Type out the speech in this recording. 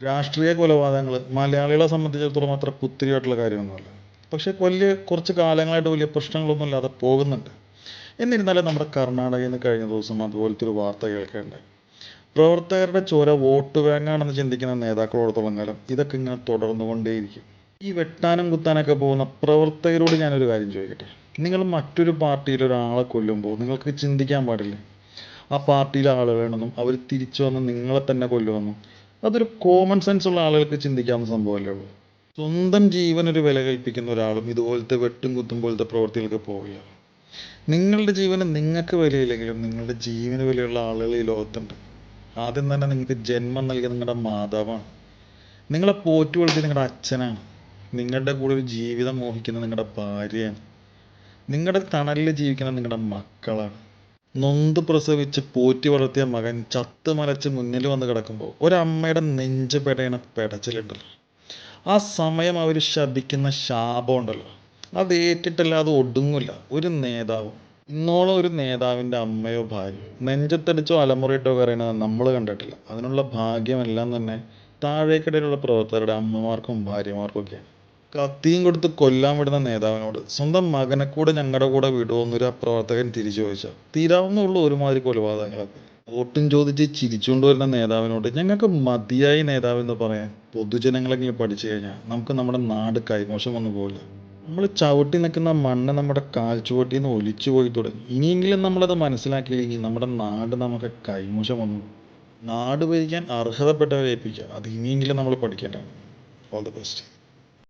രാഷ്ട്രീയ കൊലപാതകങ്ങൾ മലയാളികളെ സംബന്ധിച്ചിടത്തോളം അത്ര പുത്തിരിയായിട്ടുള്ള കാര്യമൊന്നുമല്ല. പക്ഷേ കുറച്ച് കാലങ്ങളായിട്ട് വലിയ പ്രശ്നങ്ങളൊന്നും ഇല്ലാതെ പോകുന്നുണ്ട്. എന്നിരുന്നാലും നമ്മുടെ കർണാടകയിൽ നിന്ന് കഴിഞ്ഞ ദിവസം അതുപോലത്തെ ഒരു വാർത്ത കേൾക്കുകയുണ്ടായി. പ്രവർത്തകരുടെ ചോര വോട്ട് ബാങ്കാണെന്ന് ചിന്തിക്കുന്ന നേതാക്കളോടത്തോളം കാലം ഇതൊക്കെ ഇങ്ങനെ തുടർന്നുകൊണ്ടേയിരിക്കും. ഈ വെട്ടാനും കുത്താനൊക്കെ പോകുന്ന പ്രവർത്തകരോട് ഞാനൊരു കാര്യം ചോദിക്കട്ടെ. നിങ്ങൾ മറ്റൊരു പാർട്ടിയിൽ ഒരാളെ കൊല്ലുമ്പോൾ നിങ്ങൾക്ക് ചിന്തിക്കാൻ പാടില്ലേ, ആ പാർട്ടിയിലെ ആളുകളാണെന്നും അവർ തിരിച്ചു വന്ന് നിങ്ങളെ തന്നെ കൊല്ലുമെന്നും? അതൊരു കോമൺ സെൻസ് ഉള്ള ആളുകൾക്ക് ചിന്തിക്കാവുന്ന സംഭവമല്ലേ ഉള്ളൂ. സ്വന്തം ജീവനൊരു വില കൽപ്പിക്കുന്ന ഒരാളും ഇതുപോലത്തെ വെട്ടും കുത്തും പോലത്തെ പ്രവൃത്തികൾക്ക് പോവുകയാണ്. നിങ്ങളുടെ ജീവന് നിങ്ങൾക്ക് വിലയില്ലെങ്കിലും നിങ്ങളുടെ ജീവന് വിലയുള്ള ആളുകൾ ഈ ലോകത്തുണ്ട്. ആദ്യം തന്നെ നിങ്ങൾക്ക് ജന്മം നൽകിയ നിങ്ങളുടെ മാതാവാണ്. നിങ്ങളെ പോറ്റി വളർത്തിയ നിങ്ങളുടെ അച്ഛനാണ്. നിങ്ങളുടെ കൂടെ ഒരു ജീവിതം മോഹിക്കുന്ന നിങ്ങളുടെ ഭാര്യയാണ്. നിങ്ങളുടെ തണലിൽ ജീവിക്കുന്ന നിങ്ങളുടെ മക്കളാണ്. നൊന്ത് പ്രസവിച്ച് പോറ്റി വളർത്തിയ മകൻ ചത്ത് മലച്ച് മുന്നിൽ വന്ന് കിടക്കുമ്പോൾ ഒരമ്മയുടെ നെഞ്ച് പെടയണ പെടച്ചിലുണ്ടല്ലോ, ആ സമയം അവർ ശപിക്കുന്ന ശാപം ഉണ്ടല്ലോ, അത് ഏറ്റിട്ടല്ല, അത് ഒടുങ്ങില്ല ഒരു നേതാവും. ഇന്നോളം ഒരു നേതാവിൻ്റെ അമ്മയോ ഭാര്യയോ നെഞ്ചത്തടിച്ചോ അലമുറയിട്ടോ കരയണത് നമ്മൾ കണ്ടിട്ടില്ല. അതിനുള്ള ഭാഗ്യമെല്ലാം തന്നെ താഴേക്കിടയിലുള്ള പ്രവർത്തകരുടെ അമ്മമാർക്കും ഭാര്യമാർക്കും ഒക്കെയാണ്. കത്തിയും കൊടുത്ത് കൊല്ലാൻ വിടുന്ന നേതാവിനോട് സ്വന്തം മകനെ കൂടെ ഞങ്ങളുടെ കൂടെ വിടുമോ എന്നൊരു പ്രവർത്തകൻ തിരിച്ചു ചോദിച്ചാൽ തീരാവുന്നുള്ളൂ ഒരുമാതിരി കൊലപാതകങ്ങളൊക്കെ. വോട്ടും ചോദിച്ച് ചിരിച്ചുകൊണ്ട് വരുന്ന നേതാവിനോട് ഞങ്ങൾക്ക് മതിയായി നേതാവെന്ന് പറയാൻ പൊതുജനങ്ങളെങ്കിലും പഠിച്ചു കഴിഞ്ഞാൽ നമുക്ക് നമ്മുടെ നാട് കൈമോശം വന്നു പോകില്ല. നമ്മൾ ചവിട്ടി നിൽക്കുന്ന മണ്ണ് നമ്മുടെ കാൽ ചുവട്ടിൽ നിന്ന് ഒലിച്ചു പോയി തുടങ്ങി. ഇനിയെങ്കിലും നമ്മളത് മനസ്സിലാക്കിയില്ലെങ്കിൽ നമ്മുടെ നാട് നമുക്ക് കൈമോശം വന്നു. നാട് ഭരിക്കാൻ അർഹതപ്പെട്ടവരെ ഏൽപ്പിക്കുക, അത് ഇനിയെങ്കിലും നമ്മൾ പഠിക്കേണ്ടതാണ്. All the best.